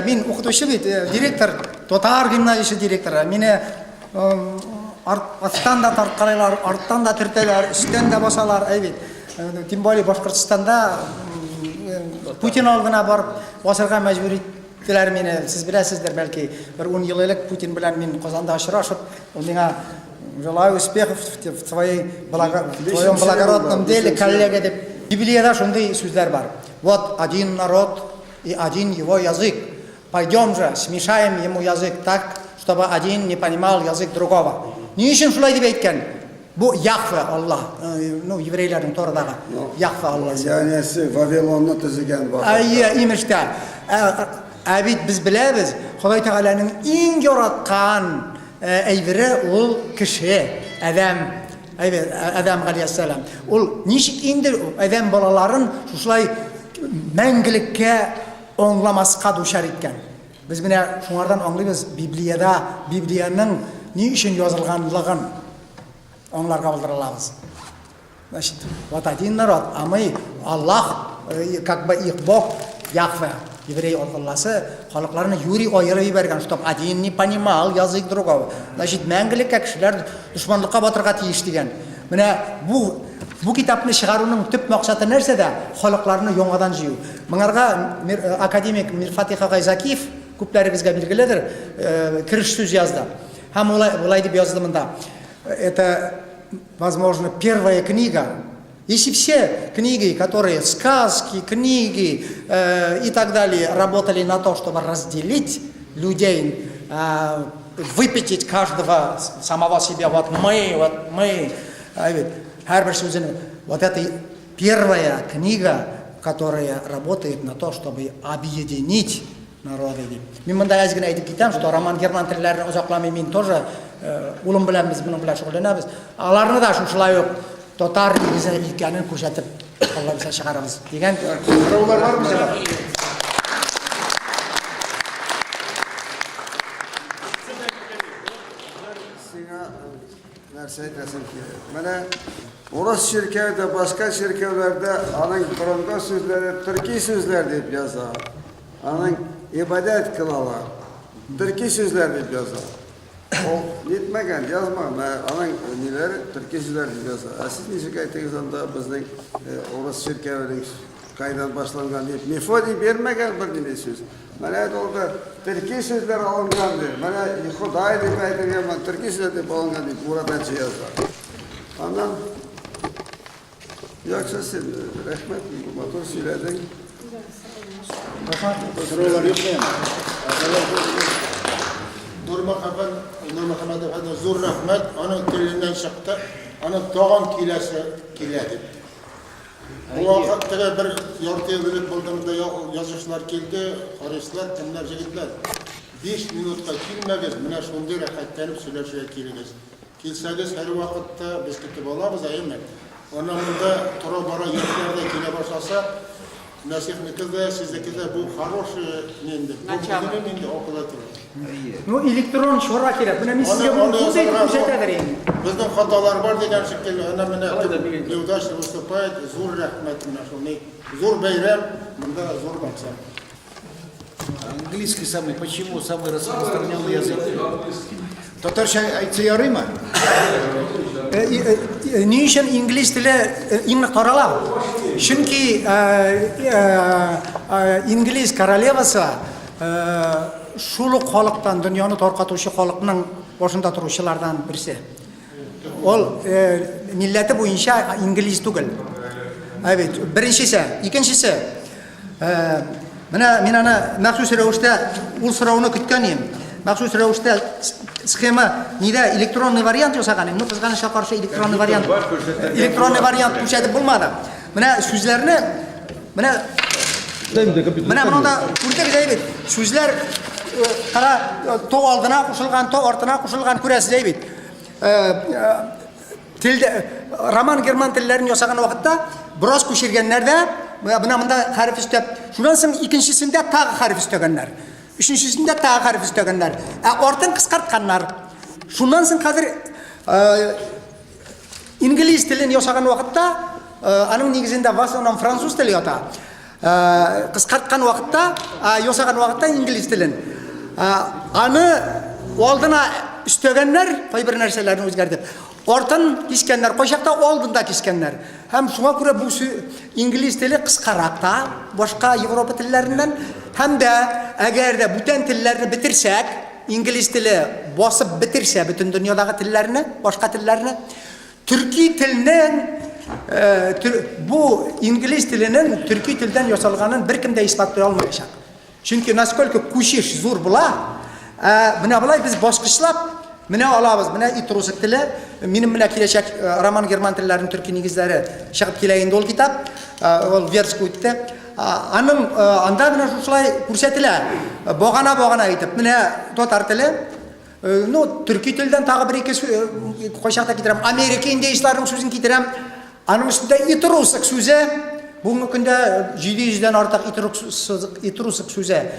Мен оқытушы бит, директор, Тотар гимназиясы директоры. Мені астан да тарткалайлар, арттан да тіртелер, үстен да басалар, әйбет. Тем более Башқұртстанда Путин алдына барып басырға мәжбүр еттілер мені. Сіз білесіздер, бәлки бір 10 ел елік Путин білән мен Қазанда ұшырашып, ол меңа желаю успехов в твоем благородном деле, коллега деп. Библияда шундай сөздер бар. Вот один народ и один его язык. Пойдем же, смешаем ему язык так, чтобы один не понимал язык другого. Не үшін шулай деп айтқан? Бұл Яхве Аллах, еврейлердің торыдағы Яхве Аллах. Янесі Вавилонны түзіген бар. Имешті. Әбет біз білеміз, Құдай Тағаланың ең жоратқан әйбірі ол кіші, Адам ғалияссалам. Ол нешік енді Адам балаларын шушылай мәңгілікке оңламасқа душар еткен. Біз міне шоңардан оңлаймыз Библияның не үшін жазылғанлығын оңларға білдіре. Значит, вот один народ, а мы, Аллах, как бы их Бог, Яхве, еврей Алласы, халықларына юри ойыры берген, чтобы один не понимал язык другого. Значит, мәңгілік кішілер дұшманлыққа батырға тиіш деген. Міне бұл китапны шығаруның түп мақсаты нәрседе? Халықларны yoңадан жию. Мыңарға академик Мирфатиха Ғайзакиев көплеріңізге белгіледір, кіріш сөз yazды. Һәм олай деп yazды мында. Это, возможно, первая книга. Если все книги, которые сказки, книги и так далее, работали на то, чтобы разделить людей, выпятить каждого самого себя, вот мы, вот это первая книга, которая работает на то, чтобы объединить народы. Мен мында әзгін айтып кетем, что роман герман тіллерін ұзақламай мен тоже ұлым білән біз бұның білән шұғыленеміз. Аларны да шушылай өп, тотар негізі екенін көрсетіп, Алла бісе шығарамыз. Деген сұраулар бар ма? Сіңа нәрсе айтасың ki, мәне орыс шеркеуде, басқа шеркеулерде аның бұрынғы сөздері түрки сөздер деп жаза. Аның ибадет кылалар, түрки сөздер деп жаза. Ол нетмеген, жазмаған, аның нелері түрки сөздер деп жаза. Сіз нешік айтыңыз анда біздің орыс шеркеуінің қайдан башланған деп Мефодий бермеген бір неме сөз. Мәне олда түрки сөздер алынған деп, мәне Құдай деп айтырген, түрки сөздер деп алынған деп Мұратаншы жазды. Андан жақсы сен, рахмет, матур сөйледің. Sorular yok mu? Nurmuhammed Efendi zor rahmet, onun dilinden çıktı, onun doğan kilesi kiledi. Bu vakitte bir yortu yıllık bulduğumda yazışlar geldi, Harisler, kimler gittiler. 5 minutka kilmegir, mine şunday rahatlanıp söyleşiye kiliniz. Kilseniz her vakitte biz kitap alamız ayırmayın. Onun da tura bara yerlerde kile başlasa, Насихникізде, сіздікізде бұл хороший менді, бұл менді оқылатыр. Ну, электрон шора керек. Бұны мен сізге бұл көрсетедір енді. Біздің қаталар бар деген шекел, ана міне неудачно выступает, зор рахмет мына шоны. Зор бәйрем, мұнда зор бақсам. Английский самый, почему самый распространенный язык? Татарша айтса ярый ма? Не үшін инглиз тілі ең тарала? Çünkü İngiliz korolevasi şuluk xalqdan, dünyani tarqatuvchi xalqning boshida turuvchilardan birisi. Ol millati bo'yicha ingliz tugul. Evet, birinchisi, ikkinchisi men ana maxsus ravishda ul so'rovni kutgan edim. Maxsus ravishda sxema nida elektronniy variant yasagan edim. Qizg'anishga qarshi elektronniy variant ko'rsatib bo'lmadi. Mana so'zlarni mana bunda ko'rsak deydi. So'zlar qara to oldina qo'shilgan, to ortidan qo'shilgan ko'rasiz deydi. Tilda roman german tillarini yasagan vaqtda biroz ko'chirganlarda bunda harf istab, shundan so'ng ikkinchisida tag'i harf istaganlar. Üçünchisida tag'i harf istaganlar. Ortin qisqartganlar. Shundan so'ng hozir ingliz tilini yasagan vaqtda Anın negizinde vasınan Fransız tili yata. Кыскарткан вакытта, ясаган вакытта инглиз телен. Аны алдына үстөгәннәр, кайбер нәрсәләрне үзгәртеп. Ортын кискәннәр, кайчакта алдында кискәннәр. Һәм шуңа күрә бу инглиз теле кыскарак та башка Европа телләреннән. Һәм дә әгәр дә бүтән телләрне битерсәк, инглиз теле басып битерсә бөтен дөньядагы телләрне, башка телләрне, төрки теленең bu İngiliz tilinin Türkiye tilden yasalganın bir kimde ispatlay almayacak. Çünkü naskолько kuşiş zor bula. Buna bulay biz başkışlap, buna alabız, buna itrusik tili. Benim buna kileşek Roman German tillerin Türkiye nigizleri çıkıp kileyinde ol kitap. Ol vers kuyutte. Anda buna şuşlay kursetile. Boğana gitip. Buna totar tili. No, Türkiye tilden tağı bir iki koşakta gitirem. Amerika indeyişlerin sözünü gitirem. Anın üstünde itrusik söze, bugünkü günde 700'den artık itrusik söze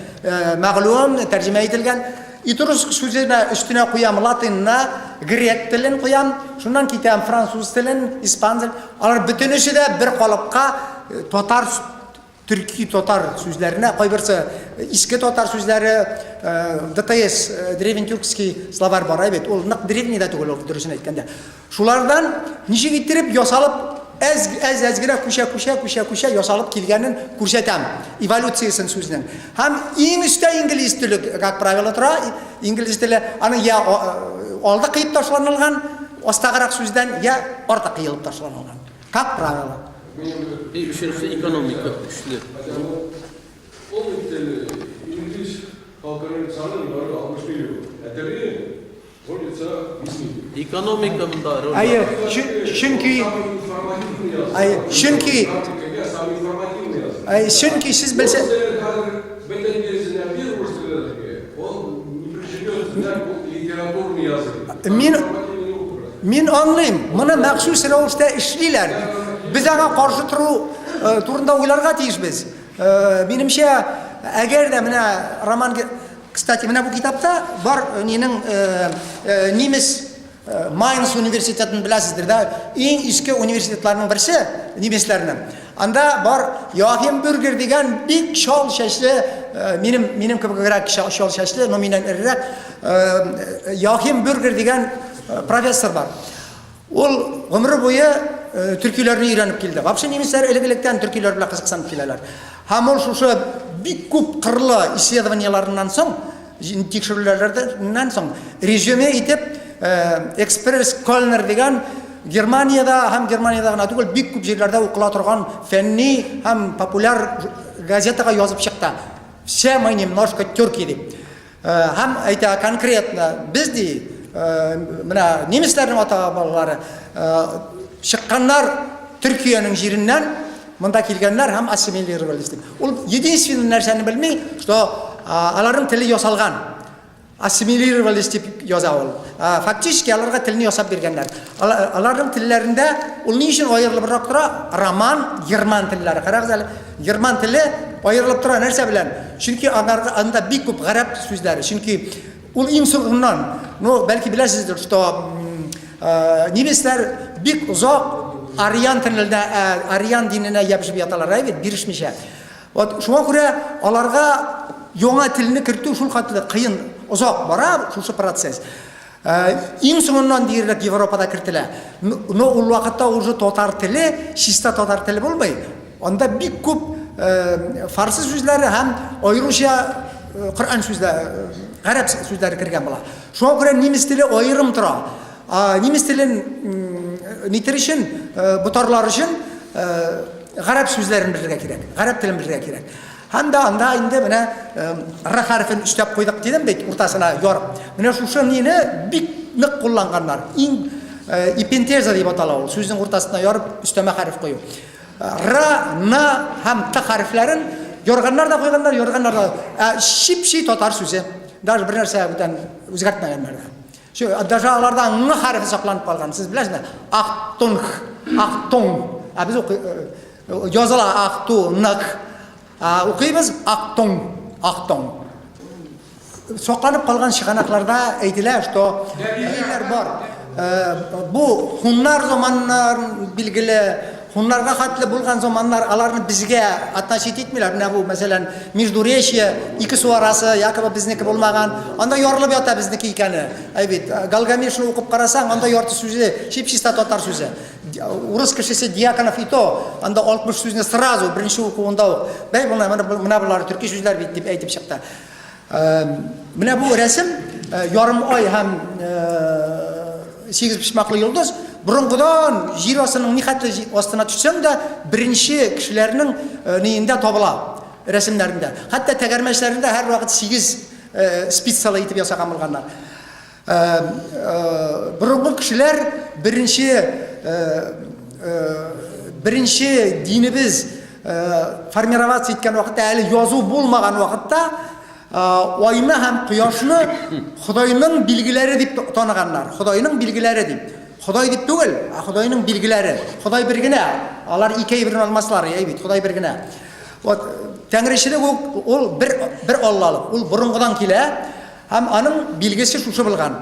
mağlum, tercüme edilgen. İtrusik sözüne üstüne koyam Latin'na, Grek tilin koyam, şundan kitem Fransız tilin, İspan tilin. Alar bütünüsü de bir kalıpka totar, Türkiye totar sözlerine, kayberse eski totar sözleri, DTS, Drevin Türkski slavar var, evet, o nık drevni de tügül olur, dürüsünü etkende. Şulardan nişi getirip, yosalıp, ez-ezgire kuşa yosalıp kilgenin kursetem, evolütsiyasın sözünün. Hem en üstte İngiliz tili, как правило, tura, İngiliz tili, anı ya aldı kıyıp taşlanılgan, ostağırak sözden ya orta kıyılıp taşlanılgan. Как правило. Üçüncüsü ekonomik güçlü. O İngiliz halkının sanırım 60 milyon. Tabii, olursa ismi. Ekonomik da rol. Hayır, çünkü siz bilseniz. Min anlayayım, buna məxsus ravuşda işləyirlər. Biz ona qarşı turunda oylarga tiyişmiz. Benimce, əgər də roman, kстати, bu kitapta var, Nimes Mainz Üniversitetini bilasizdir da, en eski üniversitetlerinin birisi Nimeslerinin. Anda var Joachim Burger degen bir şal şaşlı, benim kıbıkırak şal şaşlı, nominen errek, Joachim Burger degen profesör var. Ol ömrü boyu Türkiye'lerini öğrenip geldi. Вообще немецler elegelikten Türkiye'ler bile kızıksanıp gelirler. Hem ol şu bir kup kırlı исследованияларından son, tekşürülerlerden son, rezüme edip Express Kölner degen Germaniyada hem Germaniyada gana tugul bir kup yerlerde okula turgan fenni hem popüler gazetega yazıp çıktı. Все мы немножко Türkiye deyip. Hem ayta konkretno biz de немецlerin ata-babaları çıkanlar Türkiye'nin jerinden mında kelgenler hem assimilirabilir. Ol единственный нәрсәне bilmey, что аларның теле ясалган. Assimilirabilir deyip yazа ol. Фактически аларга телне ясап бергәннәр. Аларның телләрендә ул ни өчен аерылыбрак тора? Роман, Герман телләре. Карагыз әле, Герман теле аерылып тора нәрсә белән? Чөнки анда бик күп гарәп сүзләре. Чөнки ул иң соңыннан, belki biləsizdir, что немецлер бик узак Aryan dinine yapışıp yatalar, evet, birişmişe. Şuna göre alarga yona tilini kirtu şul katlı kıyın, uzak bara, şu proses. En sonundan diyerek Avrupa'da kirtiler. No ul vakitte ucu totar tili, şista totar tili bulmayı. Onda bik kup Farsı sözleri hem ayrıca Kur'an sözleri, Arap sözleri kirgen bula. Şuna göre Nemis tili ayrım tura. Nemis tilin nitirişin, butarlar için Arap sözlerini bilirge kirek, Arap tilini bilirge kirek. Hem de anda indi bana R harfini üstep koyduk dedim beyt, ortasına yorup. Bana şu yine bir nık kullanganlar. İpenteza deyip atala ol. Sözün ortasına yorup üsteme harf koyup. R, N hem T harflerin yorganlar da koyganlar, yorganlar da şip totar sözü. Даже bir narsa özgertmeyenler de. Şu dajalarda N harfi saklanıp kalgan. Siz bilesiniz mi? Achtung, Achtung. Biz yazıla Achtung. Okuyumuz Achtung, Achtung. Saklanıp kalgan şıkanaklarda eydiler, что eyler var. Bu Hunlar zamanlar bilgili Хунларга хатлы булган заманнар аларны безгә относить итмиләр. Менә бу мәсәлән Междуречье, ике су арасы, якобы безнеке булмаган. Анда ярылып ята безнеке икәне. Бит Галгамешны укып карасаң, анда ярты сүзе чип-чиста татар сүзе. Урыс кешесе Дьяконов и то, анда 60 сүзне сразу беренче укуында ук. Бәй менә булар төрки сүзләр бит дип әйтеп чыкты. Менә бу рәсем ярым ай һәм 8 пишмаклы йолдыз бурынгыдан җир астының нихәтле астына төшсәң дә беренче кешеләрнең ниендә табыла рәсемнәрендә. Хәтта тәгәрмәчләрендә һәр вакыт 8 спицалы итеп ясаган булганнар. Бурынгы кешеләр беренче динебез формироваться иткән вакытта, әле язу булмаган вакытта айны һәм кояшны Худайның билгеләре дип таныганнар. Худайның билгеләре дип. Худай дип түгел, Худайның билгеләре. Худай бер генә. Алар икәй бер алмаслар, бит. Худай бер генә. Вот Тәңречелек ул бер Аллалык. Ул бурынгыдан килә һәм аның билгесе шушы булган.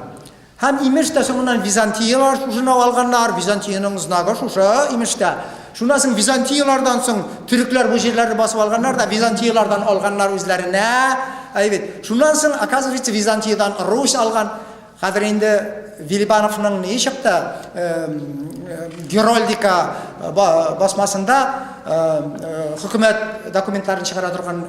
Һәм имештә соңыннан Византиялар шушыны алганнар. Византияның знагы шушы имештә. Шуннан соң Византиялардан соң төрекләр бу җирләрне басып алганнар да Византиялардан алганнар үзләренә. Шуннан соң оказывается Византиядан Русь алган. Хәзер инде Вилибановның ни чыкты? Геральдика басмасында хөкүмәт документларын чыгара торган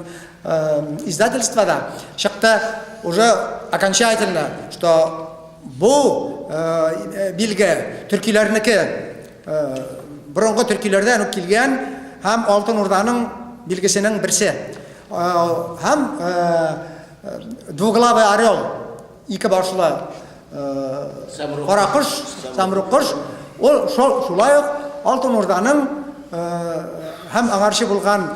издательствода чыкты уже окончательно, что бу билге төркиләрнеке бурынгы төркиләрдән килгән һәм Алтын Урданың билгесенең берсе. Һәм двуглавый орел, ике башлы каракош, самрук кош, ул шулай ук Алтын Урданың һәм аңарчы булган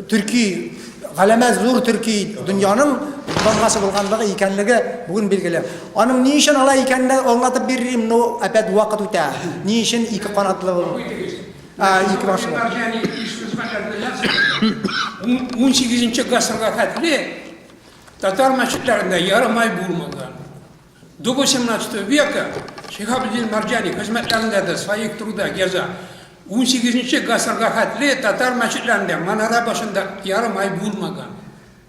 Төрки, галәмә зур Төрки дөньяның дамгасы булганлыгы икәнлеге бүген билгеле. Аның ни өчен алай икәнлеген аңлатып бирим, но опять вакыт үтә. Ни өчен ике канатлы ул? Ике башлы. 18 гасырга хәтле татар мәчетләрендә ярым ай булмаган. До 18 века Шихабуддин Марджани хезмәтләрендә дә своих труда яза. 18 гасырга хәтле татар мәчетләрендә манара башында ярым ай булмаган.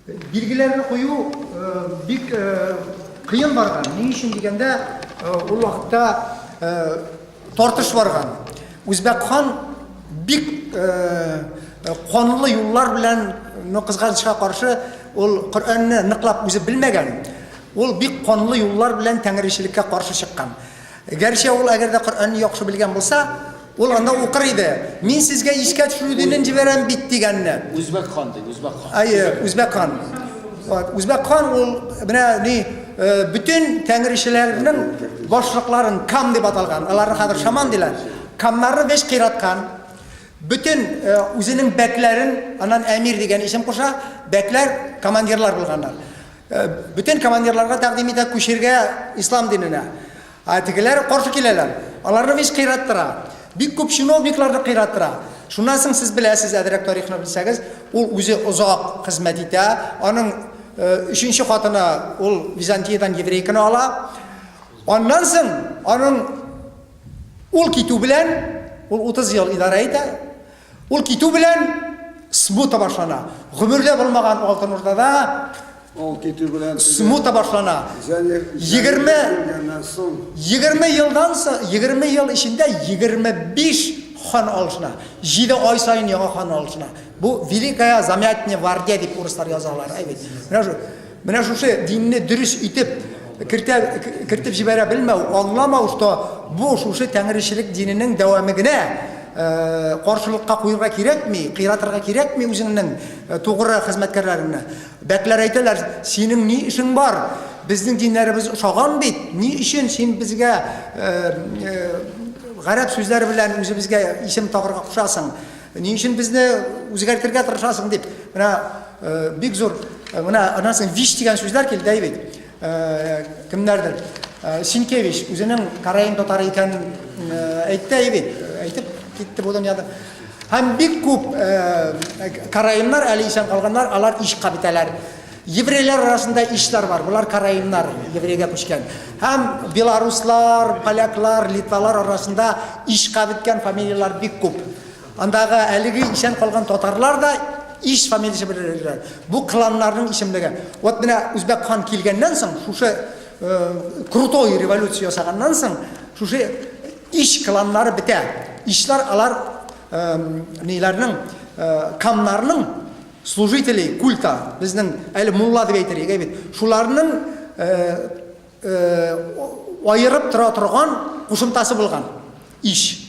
Билгеләрне кую бик кыен барган. Ни өчен дигәндә, ул вакытта тартыш барган. Үзбәк хан бик канлы юллар белән кызганычка каршы ул Коръәнне ныклап үзе белмәгән. Ул бик канлы юллар белән тәңречелеккә каршы чыккан. Гәрчә ул әгәр дә Коръәнне яхшы белгән булса, ул анда укыр иде. Мин сезгә искә төшерүдән җибәрәм бит дигәнне. Үзбәк хан ди, Үзбәк хан. Үзбәк хан. Үзбәк хан ул менә ни bütün тәңречеләрнең башлыкларын кам дип аталган. Аларны хәзер шаман диләр. Камнарны 5 кыйраткан. Bütün үзенең бәкләрен, аннан әмир дигән исем куша, бәкләр командирлар булганнар. Bütün командирларга тәкъдим итә күчергә ислам диненә. Тегеләр каршы киләләр. Аларны 5 кыйраттыра. Бик күп чиновникларны кыйраттыра. Шуннан соң сез беләсез, әдрәк тарихны белсәгез, ул үзе озак хезмәт итә. Аның 3нче хатыны ул Византиядан еврейканы ала. Аннан соң аның ул китү белән ул 30 ел идара итә. Ул китү белән смута башлана. Гомердә булмаган Алтын Урдада Ул китү белән смута башлана. 20 елдан соң 20 ел ішінде 25 хан алышына. 7 ай сайын яңа хан алышына. Бу Великая Замятня Вардия дип урыслар язалар. Менә шушы динне дөрес итеп кертеп җибәрә белмәү, аңламау, что бу шушы тәңречелек диненең дәвамы генә каршылыкка куярга кирәкми, кыйратырга кирәкми үзеңнең тугры хезмәткәрләреңне. Бәкләр әйтәләр, синең ни эшең бар? Безнең диннәребез ошаган бит. Ни өчен син безгә гарәп сүзләр белән үзебезгә исем тагырга кушасың? Ни өчен безне үзгәртергә тырышасың дип. Менә бик зур, менә аннан соң виш дигән сүзләр килде бит. Кемнәрдер? Синкевич үзенең караим татары икәнен әйтте бит. Әйтеп китте бу дөньяда. Һәм бик күп караимнар әле исән калганнар, алар иш кабитәләр. Еврейлер арасында ишлар бар. Бұлар караимнар, еврейге көшкен. Һәм белоруслар, поляклар, литвалар арасында ишқа біткен фамилиялар бик көп. Андағы әлігі ишен қалған татарлар да иш фамилиясы білдірілер. Бұл кланлардың ишімдігі. Вот міне Өзбек хан келгеннен соң, шушы крутой революция жасағаннан соң, шушы иш кланлары біте. Ишлар алар нелерінің, камнарының служители культа, біздің әлі мулла деп айтырық, шуларының айырып тұра тұрған қушымтасы болған иш.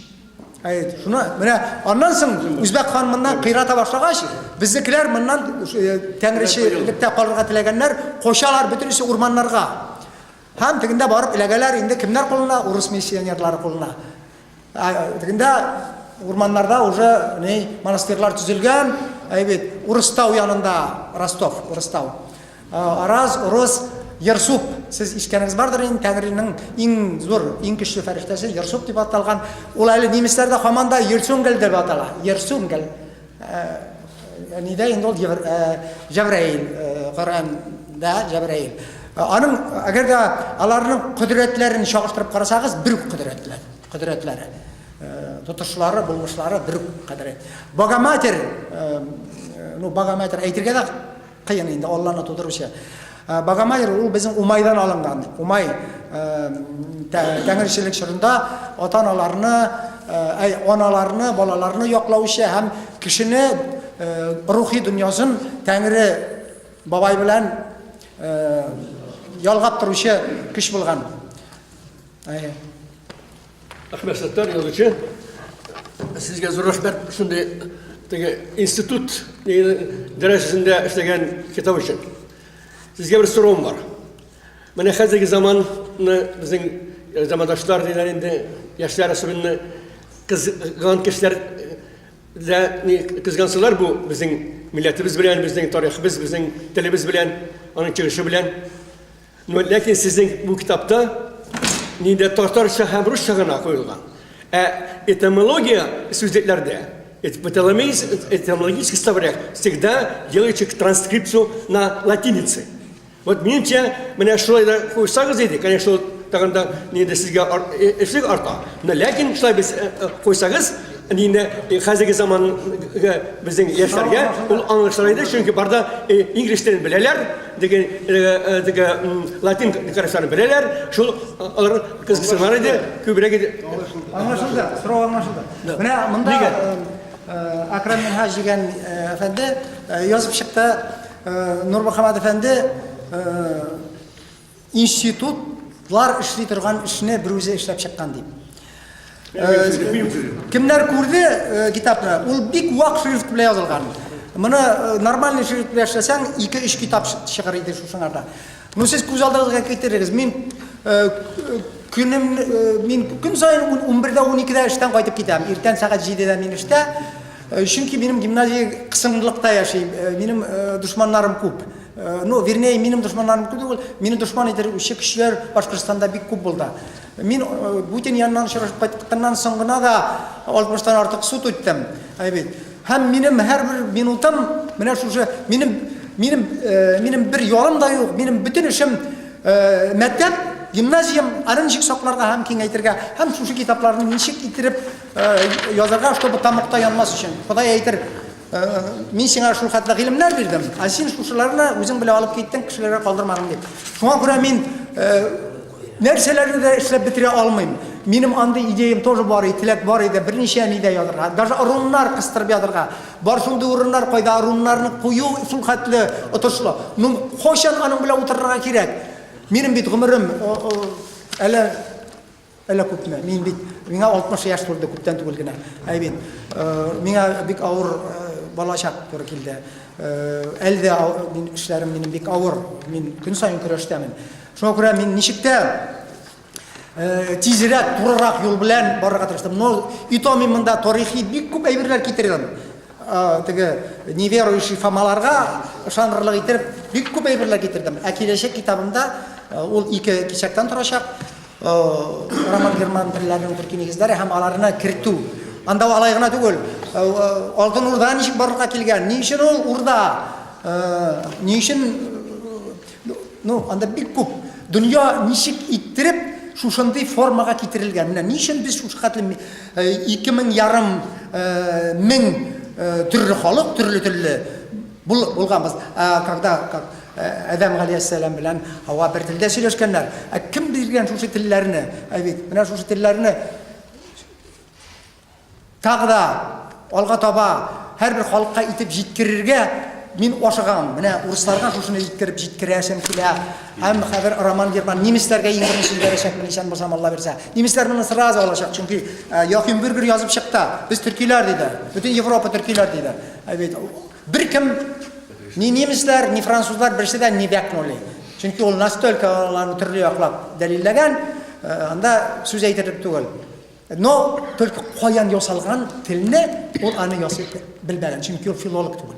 Шуны, міне, аннан соң Өзбек хан мыннан қирата башлағаш, біздікілер мыннан тәңіршілікте қалырға тілегенлер қошалар бүтінісі урманларға. Һәм тегінде барып иләгәләр инде кемнәр қолына? Урыс миссионерлары қолына. Тегінде урманларда уже монастырлар түзілген, Урыстау янында, Ростов, Урыстау. Араз, Урыс, Ерсуп, сіз ішкеніңіз бардыр, Тәңірінің ең зор, ең күшті фәрештесі Ерсуп деп аталған. Ол әлі немістерді қаманда Ерсунгел деп атала. Ерсунгел. Неде енді ол Жабраил, Құранда Жабраил. Аның, әгерде аларының құдіретлерін шағыштырып қарасағыз, бір құдіретлері. Тұтышылары, болмышлары бір құдірет. Богоматер, Богоматер әйтірге де қиын енді, Алланы тұдырушы. Богоматер ол біздің Умайдан алынған. Умай тәңіршілік шырында аналарыны, балаларыны яқлаушы һәм кішіні рухи дүниясын тәңірі бабай білән ялғап тұрушы күш болған. Ahmet Sattar yazıcı, sizge zor rahmet şunday institut derecesinde işlegen kitap için. Sizge bir sorum var. Bana hazırki zamanı bizim zamandaşlar dilerinde yaşlar arasında kızgan kişiler kızgansılar bu bizim milletimiz bilen, bizim tarihimiz, bizim dilimiz bilen, onun çıkışı bilen. Lakin sizin bu kitapta Nide Tatarca hem Rusça'na koyulgan. Этимология сюжетлerde, этимологический словарях всегда делаете транскрипцию на латинице. Вот меньше меня что это койсагыз dedi, конечно, тагында нide sizge эшлек арта. Но ләкин шулай без койсагыз, нide хәзерге заман безнең яшьләргә ул аңлашылайды, чөнки барда инглиз телен беләләр, диге латин декорацияларын беләләр, шул алар кызыксыннар иде, күбрәк иде. Аңлашылды, сорау аңлашылды. Менә монда Акрам Минхаж дигән әфәнде язып чыкты, Нурмөхәммәд әфәнде институтлар эшли торган эшне бер үзе эшләп чыккан дип. Кемнәр күрде китапны? Ул бик вак шрифт белән язылган. Моны нормальный шрифт белән эшләсәң 2-3 китап чыгар иде шушыңарда. Ну сез күз алдыгызга китерегез. Мин күн сайын 11-дә 12-дә эштән кайтып китәм. Иртән сәгать 7-дә мин эштә. Чөнки минем гимназия кысымлыкта яши. Минем душманнарым күп. Вернее, минем душманларым күп. Мине душман итәрүче кешеләр Башкортстанда бик күп булды. Мин бүтән яннан чыгып кайтканнан соң гына да 60-тан артык суд үттем. Һәм минем һәрбер минутым менә шушы минем бер ялым да юк. Минем бүтән эшем мәктәп, гимназиям, аны ничек сакларга һәм киңәйтергә, һәм шушы китапларны ничек иттереп язарга, чтобы тамакта янмас өчен. Ходай әйтер, мин сиңа шул хәтле гыйлемнәр бирдем, ә син шушыларны үзең белән алып киттең, кешеләргә калдырмадың дип. Шуңа күрә мин нәрсәләрне дә эшләп бетерә алмыйм. Минем андый идеям тоже бар, теләк бар иде, берничә нидә язарга. Даже урыннар кыстырып язарга. Бар шундый урыннар кайда, урыннарны кую шул хәтле отышлы. Ну, кайчан аның белән утырырга кирәк? Минем бит гомерем әле күпме? Миңа 60 яшь тулды, күптән түгел генә. Миңа бик авыр балачак туры килде. Әлдә мин эшләрем минем бик авыр. Мин көн сайын көрәштәмен. Шуңа күрә мин ничектә тизрәк, турырак юл белән барырга тырыштым. Но итомин монда тарихи бик күп әйберләр китердем. Теге неверующий фамаларга ышанырлык итеп бик күп әйберләр китердем. Ә киләчәк китабымда ул 2 кичәктән торачак. Роман Герман телләренең төрки нигезләре һәм аларны кертү. Анда алай гына түгел. Алтын Урда ничек барырга килгән? Ни өчен ул Урда? Ни өчен ну, анда бик күп. Дөнья ничек иттереп шушындый формага китерилгән. Менә ни өчен без шушы хәтле 2,5 мең төрле халык, төрле булганбыз. Когда Адам алейхиссалам белән Хава бер телдә сөйләшкәннәр. Кем биргән шушы телләрне? Бит, менә шушы телләрне тагы да алга таба һәрбер халыкка итеп җиткерергә мин ашыгам. Менә урысларга шушыны җиткерәсем килә. Һәм хәзер Роман Герман немецләргә иң беренче бирәчәкмен ишан булсам Алла бирсә. Немецләр моны сразу алачак, чөнки Яхим Бürger язып чыкты. Без төркиләр диде. Бөтен Европа төркиләр диде. Бит, беркем ни немецләр, ни французлар берсе дә не бәкнули. Чөнки ул настолько аларны төрле яклап дәлилләгән, анда сүз әйтерлек түгел. Но только каян ясалган телне ул аны ясый белмәгән, чөнки ул филолог түгел.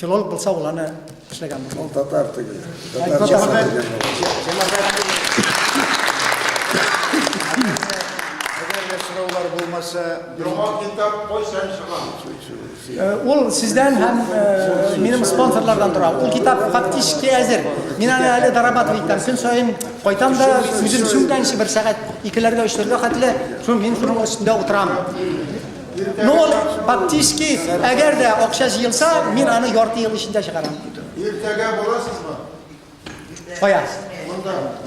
Филолог булса ул аны эшләгән. Ол татар түгел. Сұраулар болмаса, Yo'q kitap qo'ysam chiqadi. Ул сездән һәм минем спонсорлардан тора. Ул китап фактически әзер. Мин аны әле дорабатывать итәм. Көн саен кайтам да үзем сүнгәнче бер сәгать 2-ләргә 3-ләргә хәтле мин шуның өстендә утырам. Но фактически әгәр дә акча җыелса, мин аны ярты ел эчендә чыгарам. Ertaga bo'lasizmi? Кая?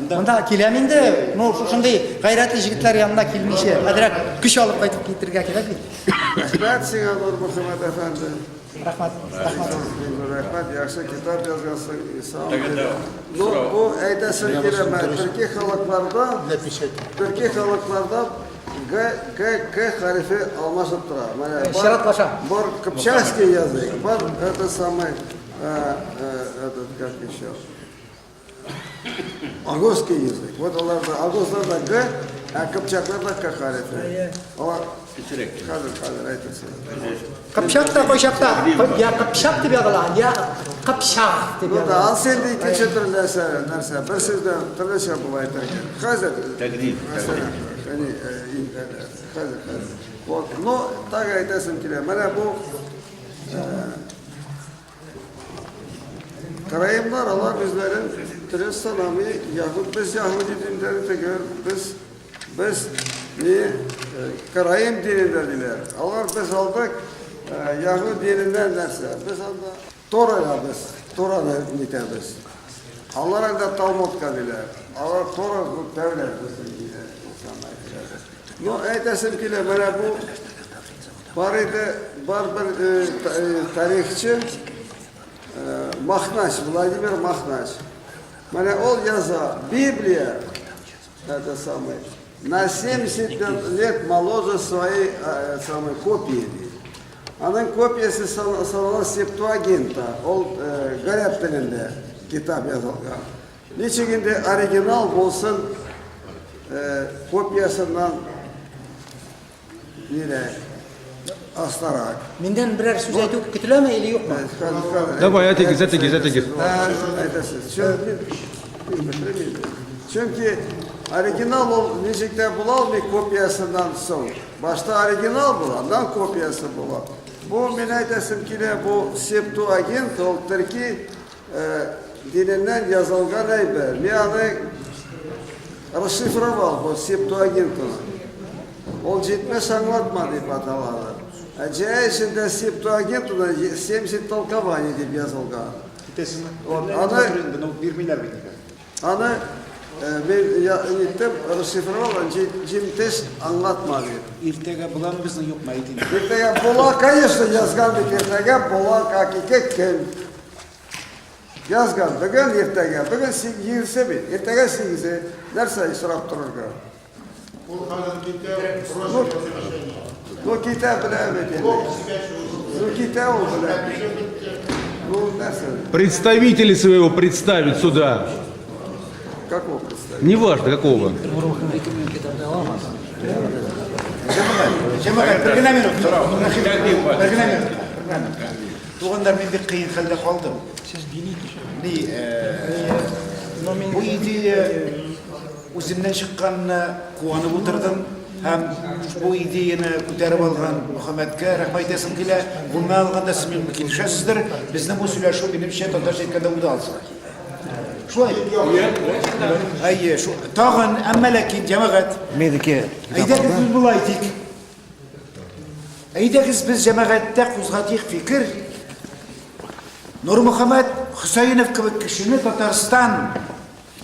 Монда киләм инде. Ну, шушындый гайрәтле җегетләр янына килмичә, әдрәк көч алып кайтып китергә кирәк бит. Рәхмәт сиңа, Нур Мөхәммәд әфәнде. Рәхмәт. Рәхмәт, яхшы китап язгансың, Исам. Ну, бу әйтәсем килә, төрки халыкларда К хәрефе алмашып тора. Ширатлаша. Бар кыпчакский язык, бар это самый, этот как еще, агосский язык. Вот агосларда Г, а кыпчакларда К хәрефе. Алар хәзер әйтәсем. Кыпчакта койчакта, я кыпчак дип языла, я кыпчак дип Ну языла. да, ал сенде икенче төрлесе нәрсә, бер сүздән төрлечә була әйтергә. Хәзер Вот, но так әйтәсем килә. Менә бу караимнар, алар үзләрен төрле санамый, без яһуди диндәре тегәр, без не караим динендә диләр. Алар без алдык яһуди диненнән нәрсә. Без анда Тораны нитәбез. Алар анда Талмудка диләр. Алар Тора тәүләр безнең динә. Но әйтәсем килә, менә бу бар бер тарихчы Махнач, Владимир Махнач. Менә ул яза, Библия, это самое, на 70 лет моложе своей самой копии. Аның копиясы санала Септуагинта, ул гарәп телендә китап язылган. Ничек инде оригинал булсын, копиясыннан астарак. Миндән берәр сүз әйтү көтеләме или юкмы? Давай, әйтегез. Чөнки оригинал ул ничек тә була алмый копиясыннан соң. Башта оригинал була, андан копиясы була. Бу мен әйтәсем килә, бу Септуагинт, ул төрки диненнән язылган әйбер. Мин аны расшифровал, бу Септуагинтны. Ол жетмеш аңлатма дип аталады. Җәй эчендә Септуагинтда 70 толкование дип язылган. Аны мен расшифровал, җимтеш аңлатма дип. Иртәгә буламы безнең юкмы әйтин. Иртәгә була, конечно, язган бит. Иртәгә була, как кем язган. Бүген иртәгә, бүген 8 бит. Иртәгә 8 нәрсә исраф торырга. Ул хәзер китап Ну, китап белән бит. Ну, китап белән. Ну, нәрсә? Представителей своего представить сюда. Какого представить? Неважно, какого. Бер генә минут. Тугандар, мин бик кыен хәлдә калдым. Сез дини бу идея үземнән чыкканны куанып утырдым. Һәм бу идеяны күтәреп алган Мөхәммәдкә рәхмәт әйтәсем килә. Булмай алганда сез минем килешәсездер. Безнең бу сөйләшү минемчә татарча әйткәндә удался. Şulay. Ayye, şu tağın emmelekin cemaat. Medike. Aydakiz biz bulaytik. Aydakiz biz cemaatda kuzgatik fikir. Nur Muhammed Hüseyinov gibi kişini Tatarstan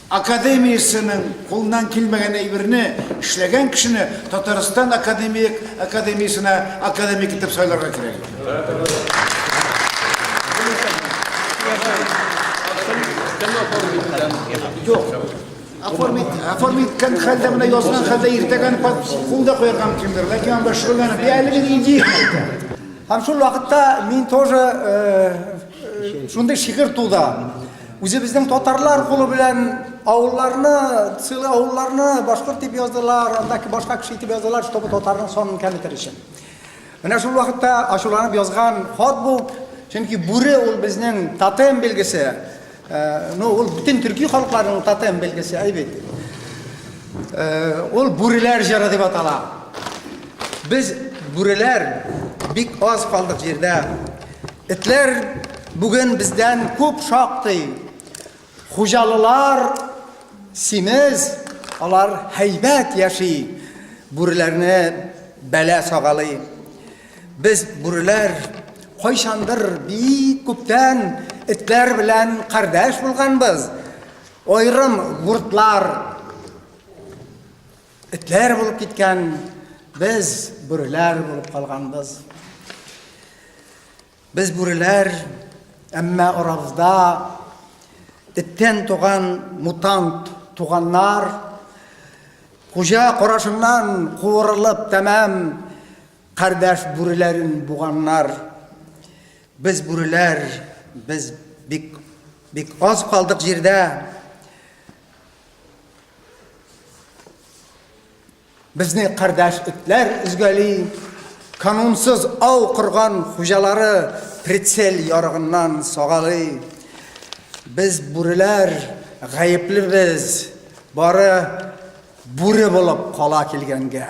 Akademiyasının kolundan kilmegen eybirini işlegen kişini Tatarstan Akademiyasına akademik kitap sayılarga kirek. Yok. Aformit kan halde buna yazılan halde irtegan kulda koyargam kimdir. Lakin anda şulanı bir elimin inci. Ham şu vaqtda men тоже shunday shikir tuğda. O'zi bizning tatarlar qo'li bilan ovullarni, sili ovullarni boshqa deb yozdilar, andaki boshqa kishi deb yozdilar, чтобы tatarning sonini kamaytirish. Mana shu vaqtda ashularni yozgan xot bu, chunki buri ul bizning totem belgisi. Ul butun turkiy xalqlarining totem belgisi, albatta. Ul burilar jara deb ataladi. Biz burilar bik oz qoldik yerda. Itlar bugün bizden ko'p shoqdi. Xo'jalilar simiz, ular haybat yashi. Burilarni bala sog'ali. Biz burilar qo'yshandir bik ko'pdan itlar bilan qardash bo'lganmiz. Ayrim yurtlar itlar bo'lib ketgan, biz burilar bo'lib qolganmiz. Biz burilar amma oramızda itten tuğan mutant tuğanlar koca qorasından quvurulup tamam kardeş burilerin buğanlar. Biz burilar biz bik az kaldık jirde. Bizni kardeş itler izgali kanunsuz av qurgan xo'jalari pritsel yorug'undan sog'ali. Biz burilar g'ayibli biz, bori buri bo'lib qola kelganga.